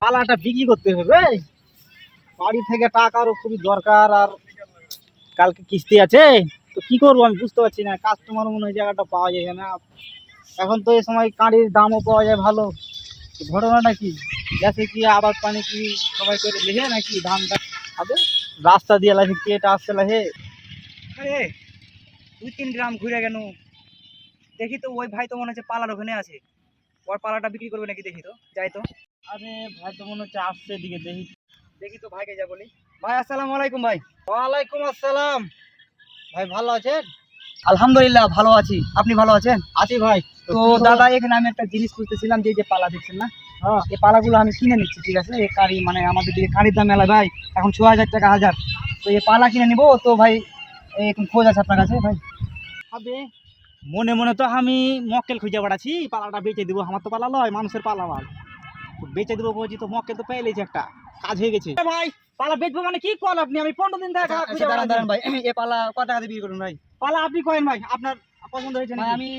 পালাটা বিক্রি করতে হবে, বাড়ি থেকে টাকারও খুবই দরকার, আর কালকে কিস্তি আছে। তো কি করবো আমি বুঝতে পারছি না, কাস্টমার মনে হয় জায়গাটা পাওয়া যায় না। এখন তো এই সময় কাঁড়ির দামও পাওয়া যায় ভালো। তো ঘটনাটা কি, গেছে কি আবাদ পানি কি সবাই করে লেহে নাকি ধানটা হবে রাস্তা দিয়ে লাগে কি এটা আসতে লাগে। আরে 2-3 গ্রাম ঘুরে গেল, দেখি তো ওই ভাই তো মনে হচ্ছে পালার ওখানে আছে। ওর পালাটা বিক্রি করবে নাকি, দেখি তো, যাই তো। আরে ভাই তো মনে হচ্ছে আসছে দিকে, দেখি। দেখি তো ভাইকে যা বলি। ভাই আসসালামু আলাইকুম ভাই। ওয়ালাইকুম আসসালাম। ভাই ভালো আছেন? আলহামদুলিল্লাহ ভালো আছি, আপনি ভালো আছেন? আছি ভাই। তো দাদা এখানে আমি একটা জিনিস খুঁজতেছিলাম, যে যে পালা দেখছেন না, হ্যাঁ এই পালাগুলো আমি কিনে নিচ্ছি, ঠিক আছে? এই কারি মানে আমাদের দিকে কারির দাম মেলা ভাই, এখন 6,000 টাকা হাজার। তো এই পালা কিনে নিবো তো ভাই, এখন খোঁজ আছে আপনার কাছে ভাই? হবে। মনে মনে তো আমি মক্কেল খুঁজে বেড়াচ্ছি, পালাটা বেচে দিব। আমার তো পালা লয়, মানুষের পালা মাল। তো বেচে দেবো বলছি, তো মক্কেল তো পেয়ে লেছি, একটা কাজ হয়ে গেছে। ভাই পালা বেচবো মানে কি কল আপনি? আমি 15 দিন থেকে খুঁজে দাঁড়ান বেড়াচ্ছি। দাঁড়ান ভাই, এই পালা কত টাকা দিয়ে বিক্রি করুন ভাই? পালা আপনি কয়েন ভাই, আপনার পছন্দ হয়েছে ভাই নাকি? আমি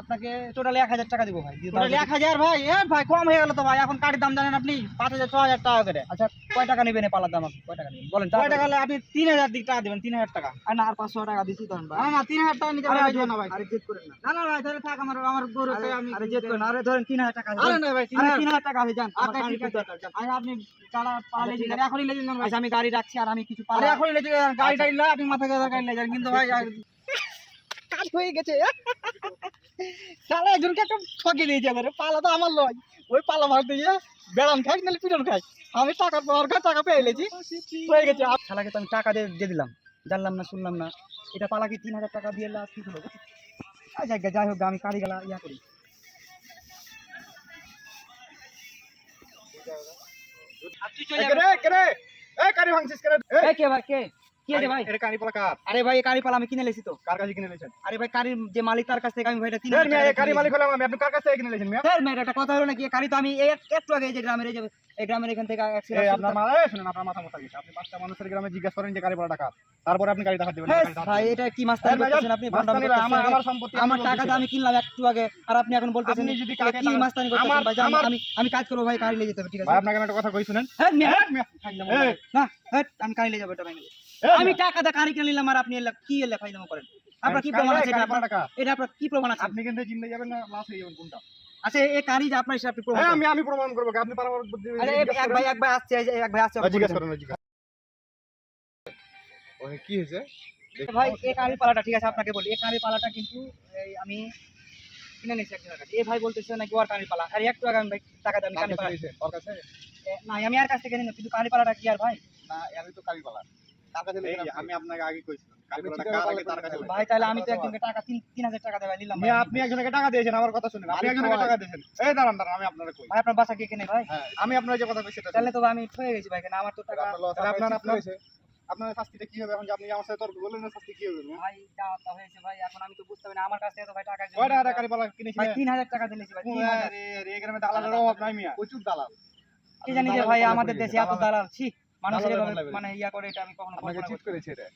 আপনাকে টোটালি 1,000 টাকা দিব ভাই। টোটাল 1000 ভাই? এ ভাই কম হয়ে গেল তো ভাই, এখন কাঠির দাম জানেন আপনি 5000 6000 টাকা করে। আচ্ছা, কয় টাকা নেবেন এই পালার দাম? আপনি কয় টাকা নেবেন বলেন? কয় টাকা হলে আপনি 3000 দিক টাকা দেবেন? 3000 টাকা। আর না, আর 500 টাকা দিছি ধরেন ভাই। না না 3000 টাকা নিতে আরে পারবে না ভাই। আরে জেদ করেন না। না না ভাই তাহলে থাক, আমার আমার গরু আরে আমি আরে জেদ করেন না। আরে ধরেন 3,000 টাকা আছে। আরে না ভাই আরে 3000 3,000 টাকা আছে, যান। আমার আচ্ছা গাড়ি ঠিক খুব আছে। দরকার, যান। আচ্ছা আপনি চালা পালা আচ্ছা, ঠিক লেগে আছে। এখনই লেগে যান ভাই। আচ্ছা আমি গাড়ি রাখছি, আর আমি কিছু আরে পালা। এখনই লেগে যান, গাড়ি টাইলা আপনি মাথা গেছে গাড়ি লেগে যান কিন্তু ভাই। কাজ হয়ে গেছে। শালা একজনকে একটা ঠকে দিয়েছে, আবার পালা তো আমার লয়। ওই পালা ভাগ দিয়ে বেড়াম খাই নাহলে পিটন খাই। আমি টাকা পাওয়ার কাছে টাকা পেয়ে লেছি, হয়ে গেছে। শালাকে তো আমি টাকা দিয়ে দিলাম, জানলাম না শুনলাম না। এটা পালা কি 3,000 টাকা দিয়ে লাভ কি হলো? যাই হোক, আমি কারি গেলা ইয়া করি। আপনি চলে যাবেন। কারি ভাঙছিস কেন? এই কে ভাই, কে কি আছে ভাই? এটা কারি পালা কার? আরে ভাই, এই কারি পালা আমি কিনে লেছি তো। কার কাছে কিনে নিয়েছেন? আরে ভাই, কারির যে মালিক তার কাছ থেকে আমি ভাইটা স্যার 3,000 মিয়া, টাকা এই কারি মালিক হলাম আমি, আপনি কার কাছ থেকে কিনে নিয়েছেন মিয়া? স্যার মেয়ের একটা কথা হলো নাকি, এই কারি তো আমি একটু আগে এই যে গ্রামের এই গ্রামের এখান থেকে এই আপনার শুনুন, আপনার মাথা মোটা গেছে। আপনি 5টা মানুষের গ্রামে জিজ্ঞেস করেন যে কারি পালা কার, তারপরে আপনি গাড়ি দেখাতে দিবেন। হ্যাঁ গাড়ি দেখাতে ভাই, দিবেন। এটা কি মাস্তানি করতেছেন আপনি? মাস্তানি ভাই, আমার সম্পত্তি আমার টাকা দিয়ে আমি কিনলাম একটু আগে, আর আপনি এখন বলতেছেন আপনি যদি এটা কাকে কি মাস্তানি করতেছেন ভাই? জান, আমি কাজ করবো ভাই, কারি নিয়ে যেতে হবে, ঠিক আছে? ভাই আপনাকে আমি একটা কথা কই শুনেন। হ্যাঁ মিয়া, ফাইজলামো এই, করে। না, আমি কারি নিয়ে যাবো, এটা ভাই। আমি টাকা দিয়ে কারি কিনে নিলাম, আর আপনি কি এলে ফাইজলামো করেন? আপনার কি প্রমাণ আছে? কারি পালাটা কার? এটা আপনার কি প্রমাণ আছে? আপনি কিন্তু জিন্দে যাবেন না লাশ হয়ে যাবেন কোনটা? আচ্ছা, এই কারি যে আপনার হিসাবে আপনি প্রমাণ হ্যাঁ করেন। আমি প্রমাণ করব। আপনি পারাবার বুদ্ধি আরে এক ভাই আসছে, এক ভাই আসছে, জিজ্ঞেস করেন। ওই কি হয়েছে ভাই এই কারি পালাটা, ঠিক আছে আপনাকে বলি, এই কারি পালাটা কিন্তু এই আমি কিনে নিয়েছি একজনের কাছে। এই ভাই বলতেছে নাকি ওর কারি পালা, আর একটু আগে আমি ভাই টাকা দিয়ে আমি কারি পালা ওর কাছে না, আমি আর কাছ থেকে নিলাম, কিন্তু কারি পালাটা কি আর ভাই? না, আমি তো কারি পালা তার কাছে লেখেন। আমি আপনাকে আগে কইছিলাম কারি পালাটা কার আগে তার কাছে ভাই তাহলে আমি তো একজনকে টাকা 3,000 টাকা দিয়ে নিলাম ভাই। আপনি একজনকে টাকা দিয়েছেন, আমার কথা শুনেন। আপনি একজনকে টাকা দিয়েছেন। এই দাঁড়ান দাঁড়ান, আমি আপনাকে কই। ভাই আপনার বাসা কে কেনে ভাই? হ্যাঁ আমি আপনার যে কথা কইছি সেটা তাহলে তো ভাই আমি ঠকে গেছি ভাই, কেন আমার তো টাকা। আপনার শাস্তিটা কি হবে এখন? যে আপনি আমার সাথে তর্ক করলেন না, শাস্তি কি হবে? ভাই যা তা হয়েছে ভাই, এখন আমি তো বুঝতে পারি না, আমার কাছ থেকে তো ভাই টাকা কয়টা টাকা কারি পালা কিনেছি ভাই 3,000 টাকা দিয়েছি ভাই। 3,000 এই গ্রামে দালালের অভাব নাই মিয়া, প্রচুর দালাল। কি জানি যে ভাই, আমাদের দেশে এত দালাল, ছি, মানুষের এভাবে মানে ইয়া করে, এটা আমি কখনো আপনাকে কল্পনা চিট করতে করেছে এটা।